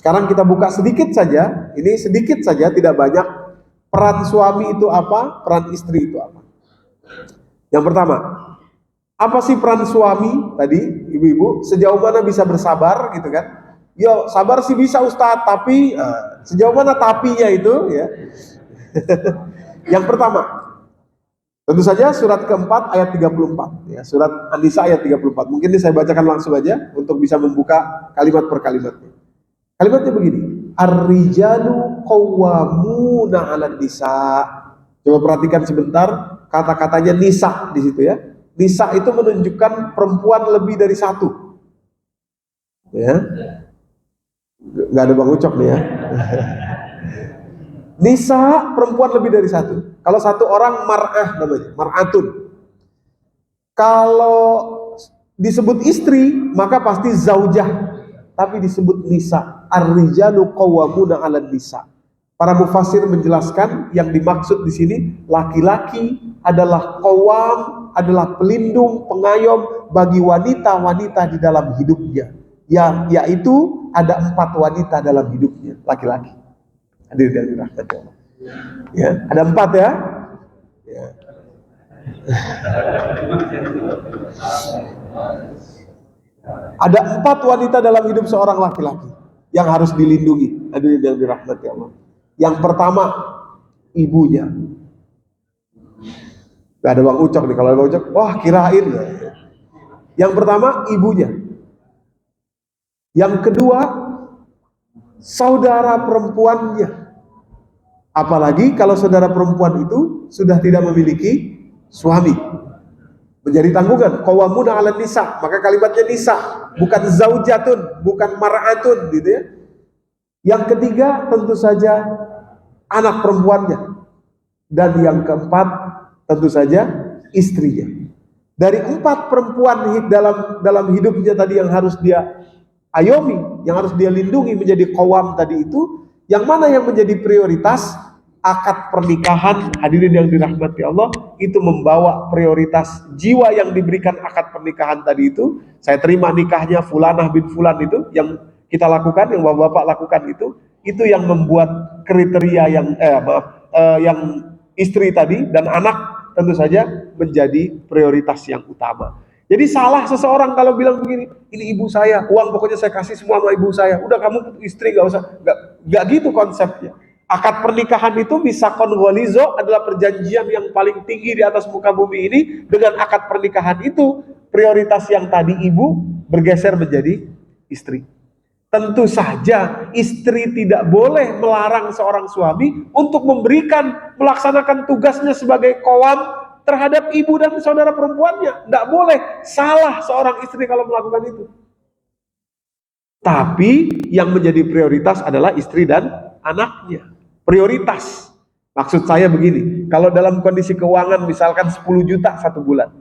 Sekarang kita buka sedikit saja, ini sedikit saja, tidak banyak. Peran suami itu apa? Peran istri itu apa? Yang pertama, apa sih peran suami tadi, ibu-ibu? Sejauh mana bisa bersabar gitu kan? Yo, sabar sih bisa Ustadz, tapi sejauh mana tapinya itu ya? Yang pertama, tentu saja surat keempat ayat 34 ya, surat An-Nisa ayat 34. Mungkin ini saya bacakan langsung aja untuk bisa membuka kalimat per kalimatnya. Kalimatnya begini, ar-rijalu qawwamuna 'alan nisa. Coba perhatikan sebentar kata-katanya nisa di situ ya. Nisa itu menunjukkan perempuan lebih dari satu. Ya. Nggak ada Bang Ucok nih ya. Nisa perempuan lebih dari satu. Kalau satu orang mar'ah namanya, mar'atun. Kalau disebut istri maka pasti zaujah. Tapi disebut nisa, ar-rijalu qawwamuna 'alan nisa. Para mufassir menjelaskan yang dimaksud di sini laki-laki adalah qawwam, adalah pelindung, pengayom bagi wanita-wanita di dalam hidupnya. Yaitu ada 4 wanita dalam hidupnya, laki-laki. Hadirin yang dirahmati Allah. Ya, ada 4 ya. Ya. Ada 4 wanita dalam hidup seorang laki-laki yang harus dilindungi. Hadirin yang dirahmati Allah. Yang pertama, ibunya. Gak ada Bang Ucok nih, kalau ada Bang Ucok, wah kirain. Yang pertama, ibunya. Yang kedua, saudara perempuannya. Apalagi kalau saudara perempuan itu sudah tidak memiliki suami. Menjadi tanggungan, qawwamuna 'alan nisa, maka kalimatnya nisa, bukan zaujatun, bukan mar'atun gitu ya. Yang ketiga tentu saja anak perempuannya, dan yang keempat tentu saja istrinya. Dari 4 perempuan dalam hidupnya tadi yang harus dia ayomi, yang harus dia lindungi menjadi qawwam tadi itu, yang mana yang menjadi prioritas? Akad pernikahan, hadirin yang dirahmati Allah, itu membawa prioritas jiwa yang diberikan akad pernikahan tadi itu. Saya terima nikahnya Fulanah bin Fulan itu, yang kita lakukan, yang bapak-bapak lakukan itu yang membuat kriteria yang istri tadi dan anak tentu saja menjadi prioritas yang utama. Jadi salah seseorang kalau bilang begini, ini ibu saya, uang pokoknya saya kasih semua sama ibu saya, udah kamu istri gak usah, gak gitu konsepnya. Akad pernikahan itu bisa kongholizo, adalah perjanjian yang paling tinggi di atas muka bumi ini. Dengan akad pernikahan itu, prioritas yang tadi ibu bergeser menjadi istri. Tentu saja istri tidak boleh melarang seorang suami untuk melaksanakan tugasnya sebagai qawwam terhadap ibu dan saudara perempuannya. Tidak boleh, salah seorang istri kalau melakukan itu. Tapi yang menjadi prioritas adalah istri dan anaknya. Prioritas. Maksud saya begini, kalau dalam kondisi keuangan misalkan 10 juta 1 bulan.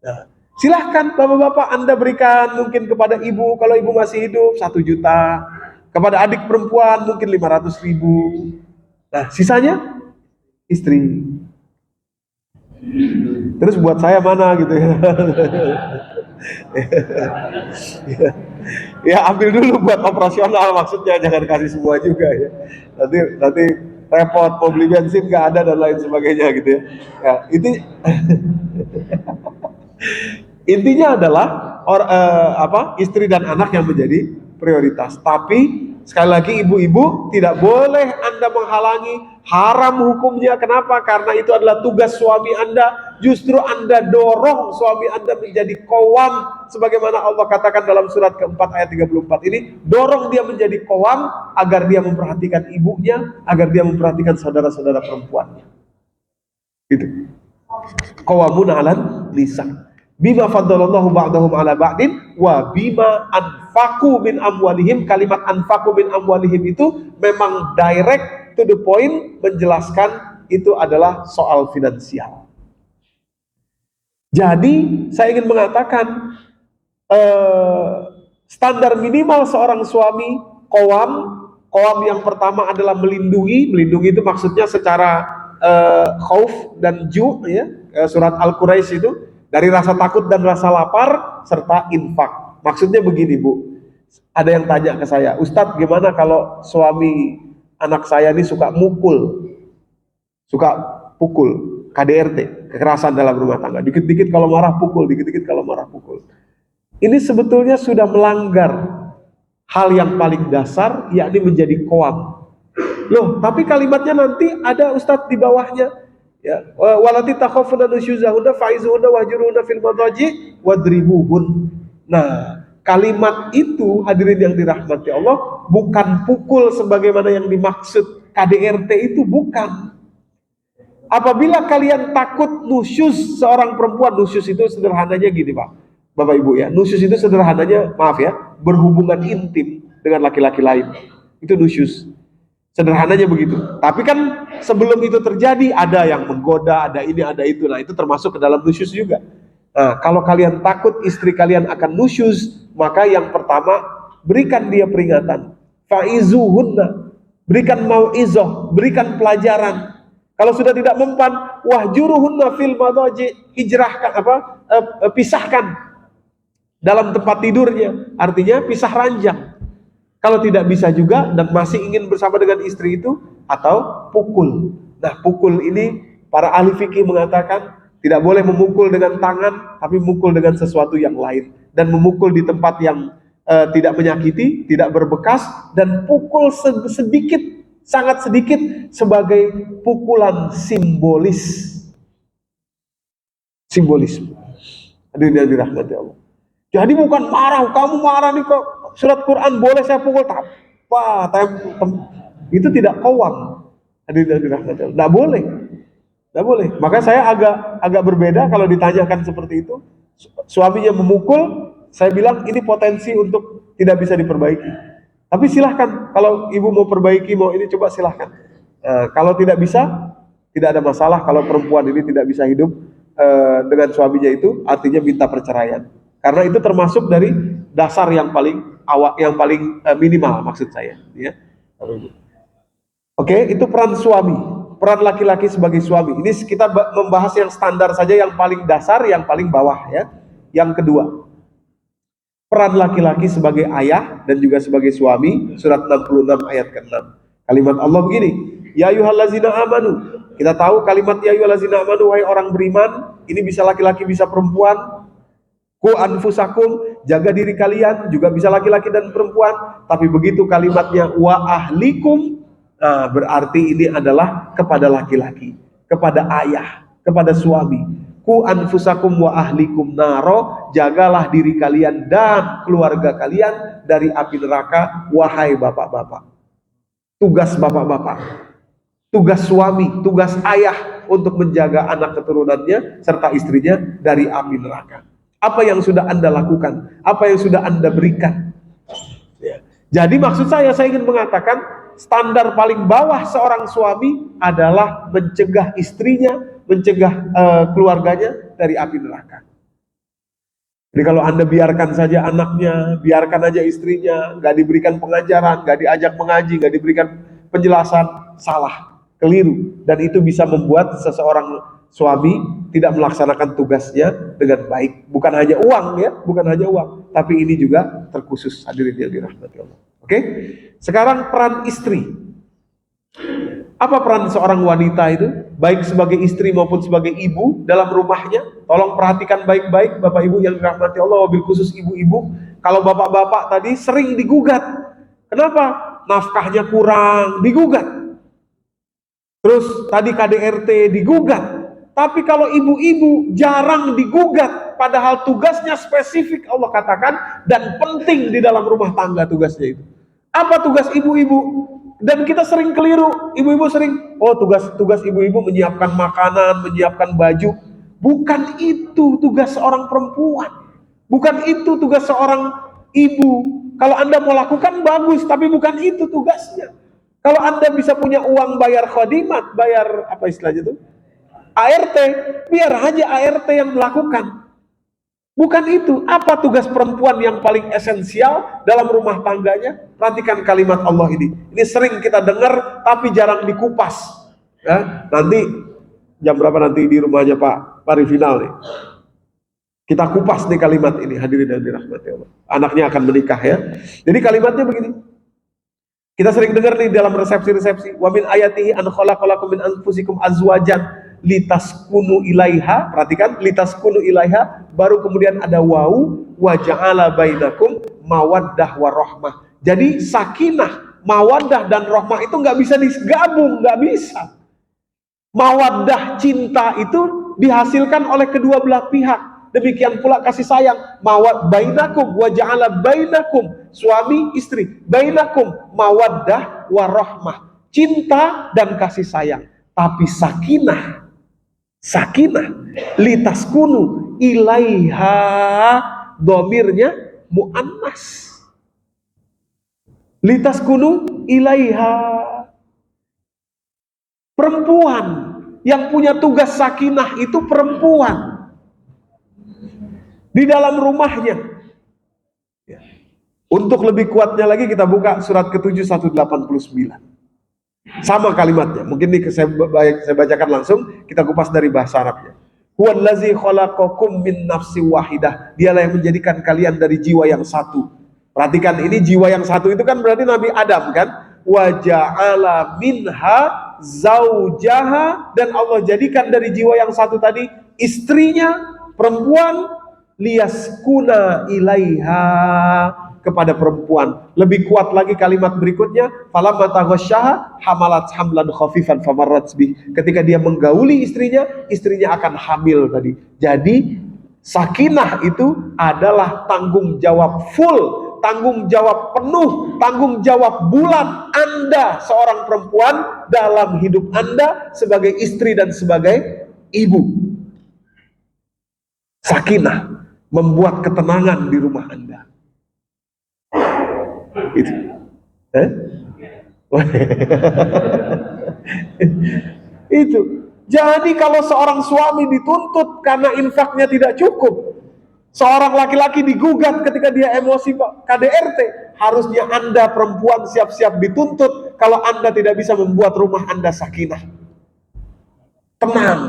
Nah, silahkan bapak-bapak Anda berikan mungkin kepada ibu, kalau ibu masih hidup 1 juta. Kepada adik perempuan mungkin 500.000. Nah, sisanya istri. Terus buat saya mana gitu ya. Ya ambil dulu buat operasional, maksudnya jangan kasih semua juga ya. Nanti repot, mau beli bensin nggak ada dan lain sebagainya gitu ya. Ya intinya adalah istri dan anak yang menjadi prioritas. Tapi sekali lagi ibu-ibu, tidak boleh Anda menghalangi, haram hukumnya. Kenapa? Karena itu adalah tugas suami Anda. Justru Anda dorong suami Anda menjadi qawwam, sebagaimana Allah katakan dalam surat keempat ayat 34 ini, dorong dia menjadi qawwam agar dia memperhatikan ibunya, agar dia memperhatikan saudara-saudara perempuannya. Itu qawwamuna 'alan nisa. Bima faddalallahu ba'dahum 'ala ba'din wa bima anfaqu min amwalihim. Kalimat anfaqu min amwalihim itu memang direct to the point, menjelaskan itu adalah soal finansial. Jadi saya ingin mengatakan standar minimal seorang suami qawwam yang pertama adalah melindungi itu maksudnya secara khauf dan ju ya, surat Al-Quraisy itu, dari rasa takut dan rasa lapar serta infak. Maksudnya begini Bu, Ada yang tanya ke saya, Ustadz gimana kalau suami anak saya ini suka pukul, KDRT, kekerasan dalam rumah tangga. Dikit-dikit kalau marah pukul, dikit-dikit kalau marah pukul. Ini sebetulnya sudah melanggar hal yang paling dasar, yakni menjadi qawam. Loh, tapi kalimatnya nanti ada Ustadz di bawahnya. Ya, walati takhafuna nusyuzahunna fa'izuhunna wahjuruhunna fil madaji wadribuhun. Nah, kalimat itu hadirin yang dirahmati Allah bukan pukul sebagaimana yang dimaksud KDRT itu, bukan. Apabila kalian takut nusyuz seorang perempuan, nusyuz itu sederhananya gini Pak, Bapak Ibu ya, nusyuz itu sederhananya, maaf ya, berhubungan intim dengan laki-laki lain, itu nusyuz. Sederhananya begitu. Tapi kan sebelum itu terjadi ada yang menggoda, ada ini, ada itu. Nah, itu termasuk ke dalam nusyuz juga. Nah, kalau kalian takut istri kalian akan nusyuz, maka yang pertama berikan dia peringatan. Fa'izuhunna, berikan mau'izah, berikan pelajaran. Kalau sudah tidak mempan, wahjuruhunna fil madaji, hijrahkan pisahkan dalam tempat tidurnya. Artinya pisah ranjang. Kalau tidak bisa juga dan masih ingin bersama dengan istri itu, atau pukul. Nah, pukul ini para ahli fikih mengatakan tidak boleh memukul dengan tangan, tapi memukul dengan sesuatu yang lain, dan memukul di tempat yang tidak menyakiti, tidak berbekas, dan pukul sedikit, sangat sedikit, sebagai pukulan simbolisme. Hadirin yang dirahmati Allah. Jadi bukan marah, kamu marah nih kok surat Quran boleh saya pukul, itu tidak qawam. Hadirin yang dirahmati Allah. Tidak boleh. Maka saya agak berbeda kalau ditanyakan seperti itu. Suaminya memukul, saya bilang ini potensi untuk tidak bisa diperbaiki. Tapi silahkan, kalau ibu mau perbaiki, mau ini, coba silahkan. Kalau tidak bisa, tidak ada masalah. Kalau perempuan ini tidak bisa hidup dengan suaminya itu, artinya minta perceraian. Karena itu termasuk dari dasar yang paling minimal, maksud saya. Ya. Oke, itu peran suami, peran laki-laki sebagai suami. Ini kita membahas yang standar saja, yang paling dasar, yang paling bawah. Ya. Yang kedua, peran laki-laki sebagai ayah dan juga sebagai suami, surat 66 ayat ke-6. Kalimat Allah begini, ya ayyuhallazina amanu. Kita tahu kalimat ya ayyuhallazina amanu, wahai orang beriman, ini bisa laki-laki bisa perempuan. Ku anfusakum, jaga diri kalian, juga bisa laki-laki dan perempuan. Tapi begitu kalimatnya wa ahlikum, nah, berarti ini adalah kepada laki-laki, kepada ayah, kepada suami. Ku anfusakum wa ahlikum naro, jagalah diri kalian dan keluarga kalian dari api neraka, wahai bapak-bapak. Tugas bapak-bapak, tugas suami, tugas ayah untuk menjaga anak keturunannya serta istrinya dari api neraka. Apa yang sudah Anda lakukan? Apa yang sudah Anda berikan? Ya. Jadi maksud saya ingin mengatakan standar paling bawah seorang suami adalah mencegah istrinya, mencegah keluarganya dari api neraka. Jadi kalau Anda biarkan saja anaknya, biarkan aja istrinya, nggak diberikan pengajaran, nggak diajak mengaji, nggak diberikan penjelasan, salah, keliru. Dan itu bisa membuat seseorang suami tidak melaksanakan tugasnya dengan baik. Bukan hanya uang ya, bukan hanya uang, tapi ini juga terkhusus, hadirin yang dirahmati Allah. Oke? Sekarang peran istri. Apa peran seorang wanita itu? Baik sebagai istri maupun sebagai ibu dalam rumahnya. Tolong perhatikan baik-baik Bapak Ibu yang dirahmati Allah, wabil khusus ibu-ibu. Kalau bapak-bapak tadi sering digugat. Kenapa? Nafkahnya kurang, digugat. Terus tadi KDRT digugat. Tapi kalau ibu-ibu jarang digugat, padahal tugasnya spesifik Allah katakan dan penting di dalam rumah tangga tugasnya itu. Apa tugas ibu-ibu? Dan kita sering keliru, ibu-ibu sering, tugas ibu-ibu menyiapkan makanan, menyiapkan baju. Bukan itu tugas seorang perempuan. Bukan itu tugas seorang ibu. Kalau Anda mau lakukan bagus, tapi bukan itu tugasnya. Kalau Anda bisa punya uang bayar khadimat, bayar apa istilahnya itu? ART, biar aja ART yang melakukan. Bukan itu. Apa tugas perempuan yang paling esensial dalam rumah tangganya? Perhatikan kalimat Allah ini. Ini sering kita dengar, tapi jarang dikupas. Ya, nanti jam berapa nanti di rumahnya Pak Parifinal nih? Kita kupas nih kalimat ini, hadirin yang dirahmati Allah. Anaknya akan menikah ya. Jadi kalimatnya begini. Kita sering dengar nih dalam resepsi-resepsi, wa min ayatihi an khalaqalakum min anfusikum azwajan litaskunu ilaiha. Perhatikan, litaskunu ilaiha, baru kemudian ada wau, wa ja'ala bainakum mawaddah warahmah. Jadi sakinah, mawaddah dan rahmah itu nggak bisa digabung, nggak bisa. Mawaddah, cinta itu dihasilkan oleh kedua belah pihak. Demikian pula kasih sayang, mawad bainakum wa ja'ala bainakum, suami istri, bainakum mawaddah warahmah, cinta dan kasih sayang. Tapi sakinah litaskunu ilaiha, domirnya muannas. Litaskunu ilaiha, perempuan yang punya tugas sakinah itu perempuan di dalam rumahnya. Untuk lebih kuatnya lagi kita buka surat ke-7 189. Sama kalimatnya. Mungkin ini saya bacakan langsung, kita kupas dari bahasa Arabnya. Huwallazi khalaqakum min nafsin wahidah. Dialah yang menjadikan kalian dari jiwa yang satu. Perhatikan, ini jiwa yang satu itu kan berarti Nabi Adam kan? Wa ja'ala minha zaujaha, dan Allah jadikan dari jiwa yang satu tadi istrinya perempuan, liyaskuna ilaiha, kepada perempuan. Lebih kuat lagi kalimat berikutnya, falamma taghasyaha hamalat hamlan khafifan famarrat bih. Ketika dia menggauli istrinya akan hamil tadi. Jadi sakinah itu adalah tanggung jawab full, tanggung jawab penuh, tanggung jawab bulat Anda seorang perempuan dalam hidup Anda sebagai istri dan sebagai ibu. Sakinah membuat ketenangan di rumah Anda. Itu. Itu. Jadi kalau seorang suami dituntut karena infaknya tidak cukup, seorang laki-laki digugat ketika dia emosi KDRT, harusnya Anda perempuan siap-siap dituntut kalau Anda tidak bisa membuat rumah Anda sakinah. Tenang.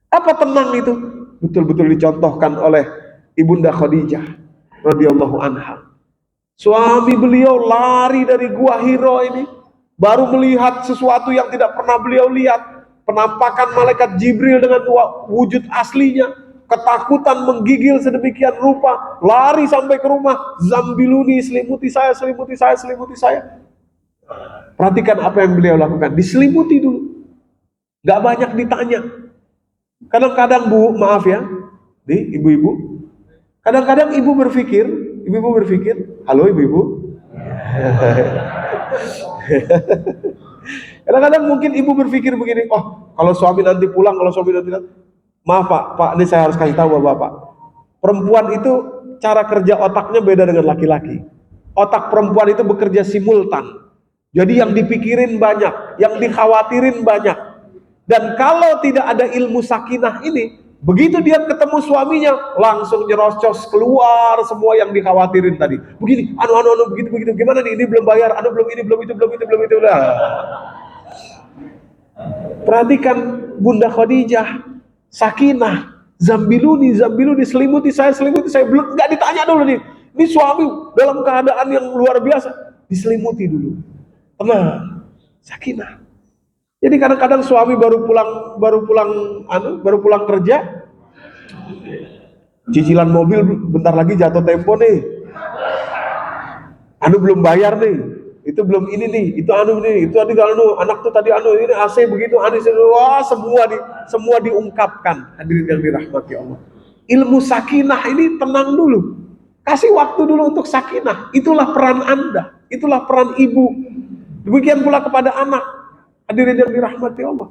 Apa tenang itu? Betul-betul dicontohkan oleh Ibunda Khadijah radhiyallahu anha. Suami beliau lari dari gua Hiro ini, baru melihat sesuatu yang tidak pernah beliau lihat, penampakan malaikat Jibril dengan wujud aslinya. Ketakutan menggigil sedemikian rupa, lari sampai ke rumah, zambiluni, selimuti saya, selimuti saya, selimuti saya. Perhatikan apa yang beliau lakukan, diselimuti dulu, gak banyak ditanya. Kadang-kadang Bu, maaf ya, nih ibu-ibu, kadang-kadang ibu berpikir, halo ibu-ibu. Kadang-kadang mungkin ibu berpikir begini, oh kalau suami nanti pulang, maaf Pak, ini saya harus kasih tahu Bapak. Perempuan itu cara kerja otaknya beda dengan laki-laki. Otak perempuan itu bekerja simultan. Jadi yang dipikirin banyak, yang dikhawatirin banyak. Dan kalau tidak ada ilmu sakinah ini, begitu dia ketemu suaminya, langsung nyerocos keluar semua yang dikhawatirin tadi. Begini, begitu, gimana nih, ini belum bayar, belum itu. Perhatikan Bunda Khadijah, sakinah, zambiluni, selimuti saya, belum, nggak ditanya dulu nih. Ini suami dalam keadaan yang luar biasa, diselimuti dulu. Tenang, sakinah. Jadi kadang-kadang suami baru pulang kerja, cicilan mobil bentar lagi jatuh tempo nih, belum bayar nih, itu belum ini nih, itu itu anak tuh tadi ini AC begitu, wah semua diungkapkan. Hadirin yang dirahmati Allah, ilmu sakinah ini tenang dulu, kasih waktu dulu untuk sakinah. Itulah peran Anda, itulah peran ibu. Demikian pula kepada anak. Hadirin yang dirahmati Allah.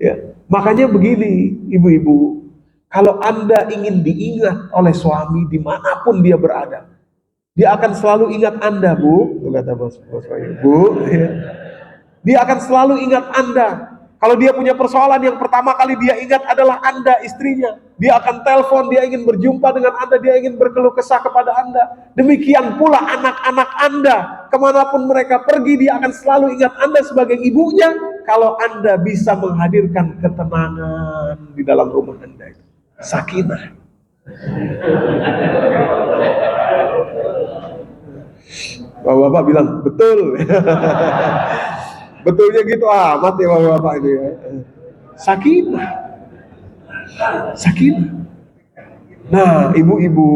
Ya, makanya begini, ibu-ibu, kalau Anda ingin diingat oleh suami dimanapun dia berada, dia akan selalu ingat Anda, Bu. Kata bos Bu, ya. Dia akan selalu ingat Anda. Kalau dia punya persoalan, yang pertama kali dia ingat adalah Anda, istrinya. Dia akan telepon, dia ingin berjumpa dengan Anda, dia ingin berkeluh kesah kepada Anda. Demikian pula anak-anak Anda, kemanapun mereka pergi, dia akan selalu ingat Anda sebagai ibunya. Kalau Anda bisa menghadirkan ketenangan di dalam rumah Anda, sakinah. Bapak-bapak bilang betul. Betulnya gitu amat ya bapak-bapak ini ya. Sakinah, sakinah. Nah, ibu-ibu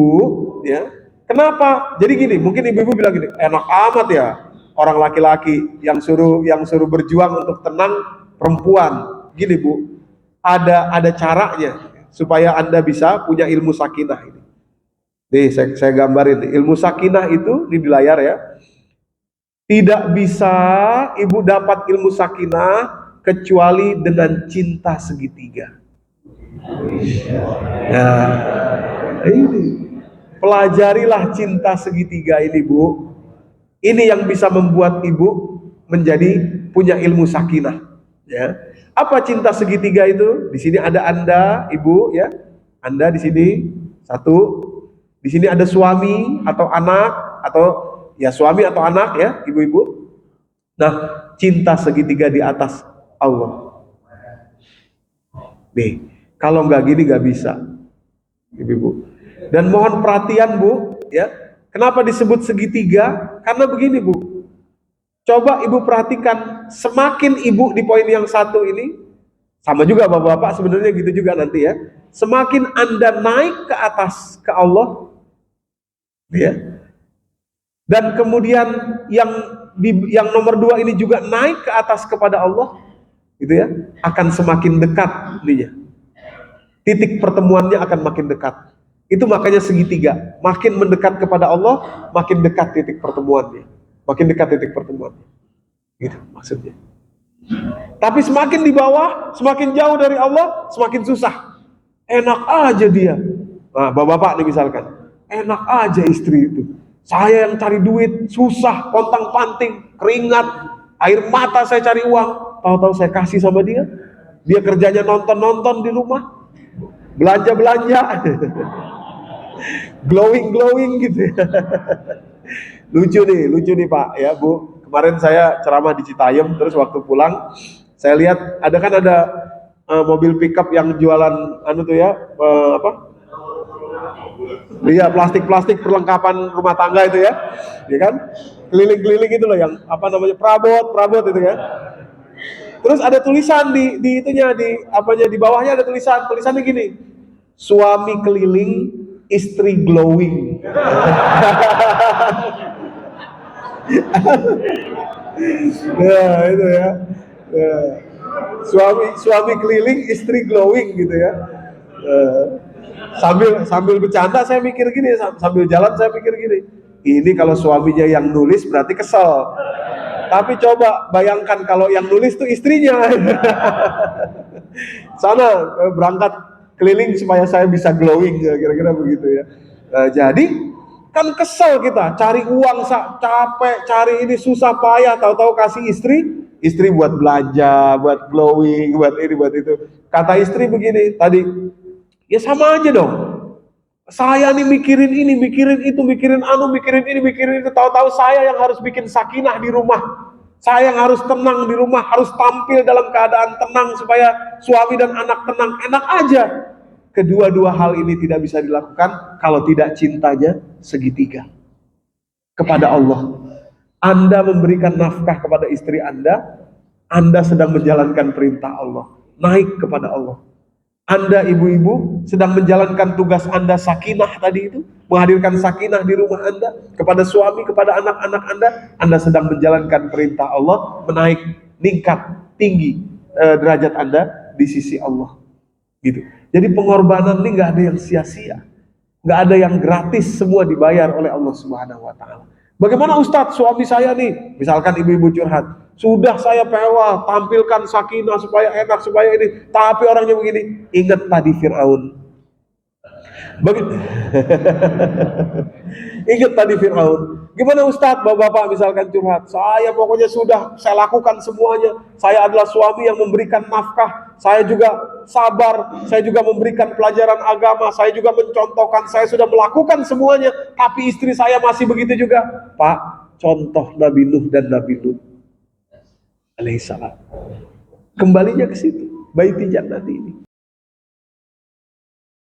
ya, kenapa? Jadi gini, mungkin ibu-ibu bilang gini, enak amat ya orang laki-laki yang suruh berjuang untuk tenang perempuan. Gini Bu, ada caranya supaya Anda bisa punya ilmu sakinah ini. Nih, saya gambarin nih. Ilmu sakinah itu di layar ya. Tidak bisa ibu dapat ilmu sakinah kecuali dengan cinta segitiga. Nah, ini pelajarilah cinta segitiga ini Bu. Ini yang bisa membuat ibu menjadi punya ilmu sakinah. Ya, apa cinta segitiga itu? Di sini ada Anda, ibu ya. Anda di sini satu. Di sini ada suami atau anak atau ya suami atau anak ya, ibu-ibu. Nah, cinta segitiga di atas Allah. Nih, kalau nggak gini nggak bisa, ibu-ibu. Dan mohon perhatian Bu, ya. Kenapa disebut segitiga? Karena begini Bu. Coba ibu perhatikan, semakin ibu di poin yang satu ini, sama juga bapak-bapak sebenarnya gitu juga nanti ya. Semakin Anda naik ke atas ke Allah, ya. Dan kemudian yang nomor dua ini juga naik ke atas kepada Allah, gitu ya, akan semakin dekat ininya. Titik pertemuannya akan makin dekat. Itu makanya segitiga. Makin mendekat kepada Allah, makin dekat titik pertemuannya. Makin dekat titik pertemuannya. Gitu maksudnya. Tapi semakin di bawah, semakin jauh dari Allah, semakin susah. Enak aja dia. Nah, bapak-bapak nih misalkan. Enak aja istri itu. Saya yang cari duit, susah, pontang-panting, keringat, air mata saya cari uang. Tahu-tahu saya kasih sama dia. Dia kerjanya nonton-nonton di rumah. Belanja-belanja. Glowing gitu ya. Lucu nih Pak ya Bu. Kemarin saya ceramah di Citayam, terus waktu pulang saya lihat ada mobil pickup yang jualan iya, plastik perlengkapan rumah tangga itu ya. Ya kan? Keliling-keliling itu loh yang perabot itu ya. Terus ada tulisan di bawahnya ada tulisannya gini. Suami keliling, istri glowing. Ya itu ya. Suami keliling, istri glowing gitu ya. Sambil bercanda saya mikir gini, sambil jalan saya pikir gini, ini kalau suaminya yang nulis berarti kesel. Tapi coba bayangkan kalau yang nulis tuh istrinya. Sana berangkat keliling supaya saya bisa glowing, kira-kira begitu ya. Jadi kan kesel kita, cari uang capek, cari ini susah payah, tahu-tahu kasih istri buat belanja, buat glowing, buat ini, buat itu. Kata istri begini tadi, ya sama aja dong. Saya nih mikirin ini, mikirin itu, mikirin ini, mikirin itu. Tahu-tahu saya yang harus bikin sakinah di rumah. Saya yang harus tenang di rumah, harus tampil dalam keadaan tenang supaya suami dan anak tenang. Enak aja. Kedua-dua hal ini tidak bisa dilakukan kalau tidak cintanya segitiga kepada Allah. Anda memberikan nafkah kepada istri Anda sedang menjalankan perintah Allah. Naik kepada Allah. Anda ibu-ibu sedang menjalankan tugas Anda sakinah tadi itu, menghadirkan sakinah di rumah Anda, kepada suami, kepada anak-anak Anda sedang menjalankan perintah Allah, meningkat tinggi derajat Anda di sisi Allah. Gitu. Jadi pengorbanan ini nggak ada yang sia-sia, nggak ada yang gratis, semua dibayar oleh Allah Subhanahu Wa Taala. Bagaimana Ustadz, suami saya nih, misalkan ibu-ibu curhat, sudah saya pewa, tampilkan sakinah supaya enak, supaya ini, tapi orangnya begini. Ingat tadi Fir'aun. Ingat tadi Fir'aun. Gimana Ustadz, bapak-bapak misalkan curhat, saya pokoknya sudah saya lakukan semuanya. Saya adalah suami yang memberikan nafkah, saya juga sabar, saya juga memberikan pelajaran agama, saya juga mencontohkan, saya sudah melakukan semuanya, tapi istri saya masih begitu juga. Pak, contoh Nabi Nuh dan Nabi Lut alaihissalam. Kembalinya ke situ, baiti jannati ini.